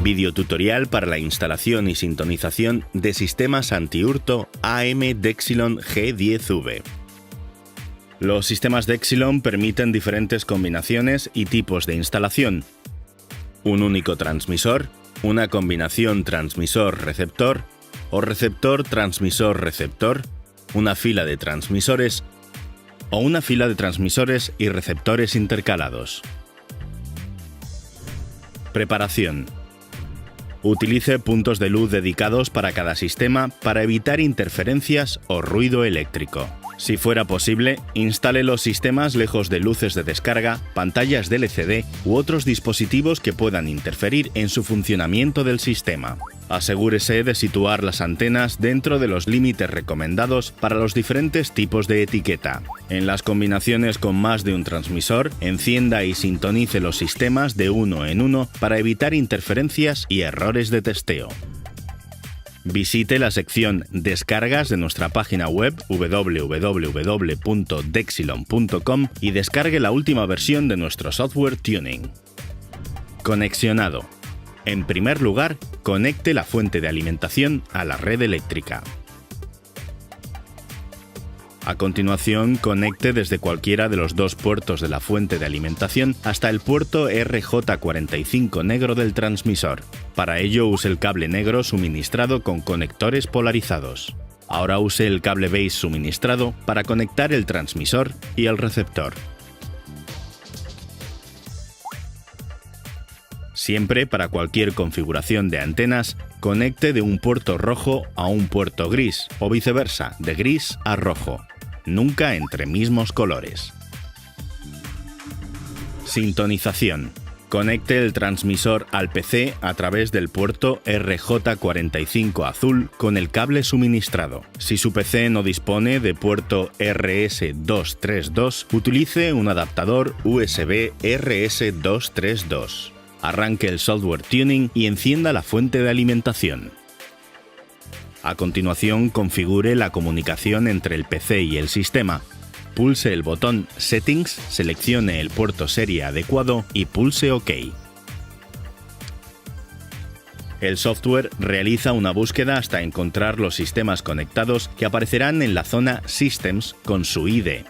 Vídeo tutorial para la instalación y sintonización de sistemas anti-hurto AM Dexilon G10V. Los sistemas Dexilon permiten diferentes combinaciones y tipos de instalación. Un único transmisor, una combinación transmisor-receptor o receptor-transmisor-receptor, una fila de transmisores o una fila de transmisores y receptores intercalados. Preparación. Utilice puntos de luz dedicados para cada sistema para evitar interferencias o ruido eléctrico. Si fuera posible, instale los sistemas lejos de luces de descarga, pantallas de LCD u otros dispositivos que puedan interferir en su funcionamiento del sistema. Asegúrese de situar las antenas dentro de los límites recomendados para los diferentes tipos de etiqueta. En las combinaciones con más de un transmisor, encienda y sintonice los sistemas de uno en uno para evitar interferencias y errores de testeo. Visite la sección Descargas de nuestra página web www.dexilon.com y descargue la última versión de nuestro software tuning. Conexionado. En primer lugar, conecte la fuente de alimentación a la red eléctrica. A continuación, conecte desde cualquiera de los dos puertos de la fuente de alimentación hasta el puerto RJ45 negro del transmisor. Para ello, use el cable negro suministrado con conectores polarizados. Ahora use el cable beige suministrado para conectar el transmisor y el receptor. Siempre, para cualquier configuración de antenas, conecte de un puerto rojo a un puerto gris o viceversa, de gris a rojo. Nunca entre mismos colores. Sintonización. Conecte el transmisor al PC a través del puerto RJ45 azul con el cable suministrado. Si su PC no dispone de puerto RS232, utilice un adaptador USB RS232. Arranque el software tuning y encienda la fuente de alimentación. A continuación, configure la comunicación entre el PC y el sistema. Pulse el botón Settings, seleccione el puerto serie adecuado y pulse OK. El software realiza una búsqueda hasta encontrar los sistemas conectados que aparecerán en la zona Systems con su ID.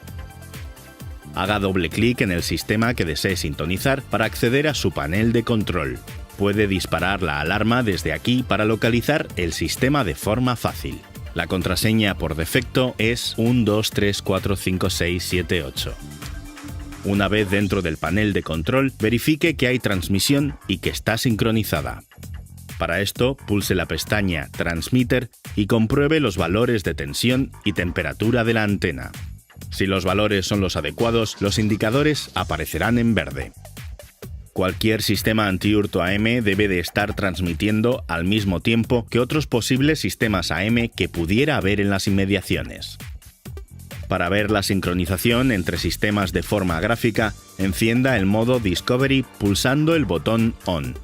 Haga doble clic en el sistema que desee sintonizar para acceder a su panel de control. Puede disparar la alarma desde aquí para localizar el sistema de forma fácil. La contraseña por defecto es 12345678. Una vez dentro del panel de control, verifique que hay transmisión y que está sincronizada. Para esto, pulse la pestaña Transmitter y compruebe los valores de tensión y temperatura de la antena. Si los valores son los adecuados, los indicadores aparecerán en verde. Cualquier sistema anti-hurto AM debe de estar transmitiendo al mismo tiempo que otros posibles sistemas AM que pudiera haber en las inmediaciones. Para ver la sincronización entre sistemas de forma gráfica, encienda el modo Discovery pulsando el botón On.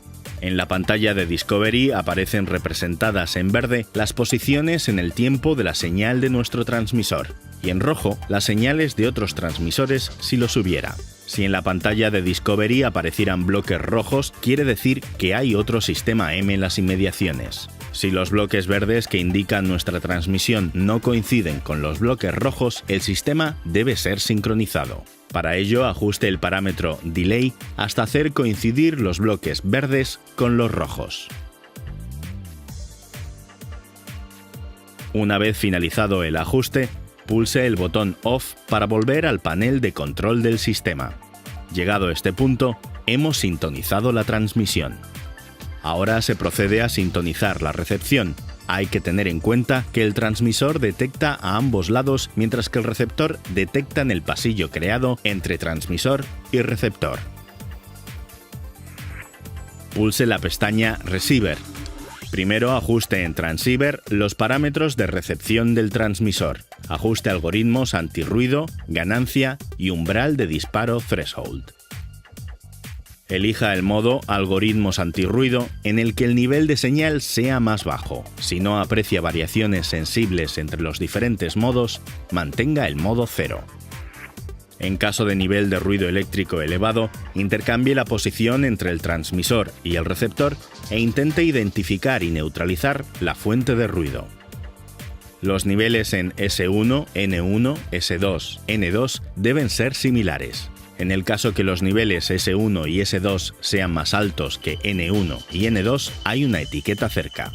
En la pantalla de Discovery aparecen representadas en verde las posiciones en el tiempo de la señal de nuestro transmisor y en rojo las señales de otros transmisores si los hubiera. Si en la pantalla de Discovery aparecieran bloques rojos, quiere decir que hay otro sistema AM en las inmediaciones. Si los bloques verdes que indican nuestra transmisión no coinciden con los bloques rojos, el sistema debe ser sincronizado. Para ello, ajuste el parámetro Delay hasta hacer coincidir los bloques verdes con los rojos. Una vez finalizado el ajuste, pulse el botón Off para volver al panel de control del sistema. Llegado a este punto, hemos sintonizado la transmisión. Ahora se procede a sintonizar la recepción. Hay que tener en cuenta que el transmisor detecta a ambos lados, mientras que el receptor detecta en el pasillo creado entre transmisor y receptor. Pulse la pestaña Receiver. Primero ajuste en Transceiver los parámetros de recepción del transmisor. Ajuste algoritmos antirruido, ganancia y umbral de disparo threshold. Elija el modo Algoritmos antirruido en el que el nivel de señal sea más bajo. Si no aprecia variaciones sensibles entre los diferentes modos, mantenga el modo 0. En caso de nivel de ruido eléctrico elevado, intercambie la posición entre el transmisor y el receptor e intente identificar y neutralizar la fuente de ruido. Los niveles en S1, N1, S2, N2 deben ser similares. En el caso que los niveles S1 y S2 sean más altos que N1 y N2, hay una etiqueta cerca.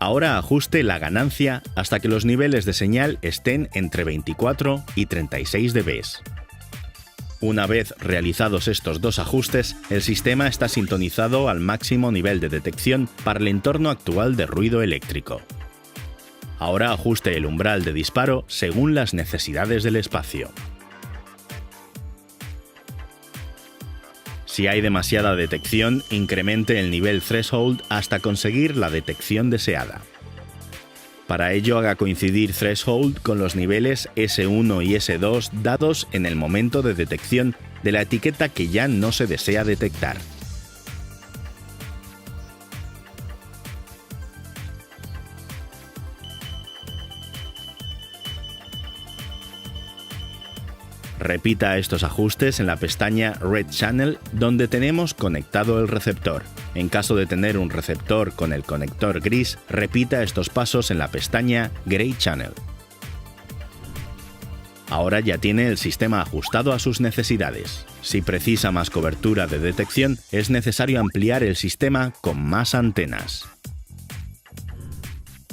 Ahora ajuste la ganancia hasta que los niveles de señal estén entre 24 y 36 dB. Una vez realizados estos dos ajustes, el sistema está sintonizado al máximo nivel de detección para el entorno actual de ruido eléctrico. Ahora ajuste el umbral de disparo según las necesidades del espacio. Si hay demasiada detección, incremente el nivel threshold hasta conseguir la detección deseada. Para ello, haga coincidir threshold con los niveles S1 y S2 dados en el momento de detección de la etiqueta que ya no se desea detectar. Repita estos ajustes en la pestaña Red Channel, donde tenemos conectado el receptor. En caso de tener un receptor con el conector gris, repita estos pasos en la pestaña Gray Channel. Ahora ya tiene el sistema ajustado a sus necesidades. Si precisa más cobertura de detección, es necesario ampliar el sistema con más antenas.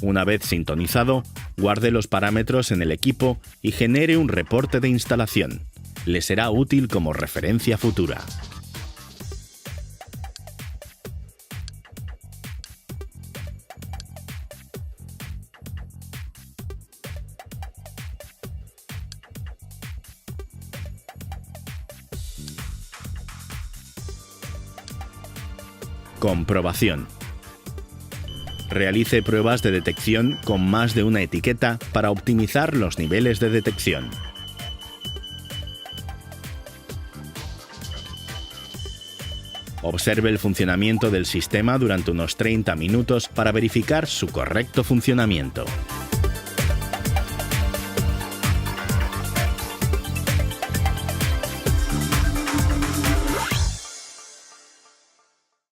Una vez sintonizado, guarde los parámetros en el equipo y genere un reporte de instalación. Le será útil como referencia futura. Comprobación. Realice pruebas de detección con más de una etiqueta para optimizar los niveles de detección. Observe el funcionamiento del sistema durante unos 30 minutos para verificar su correcto funcionamiento.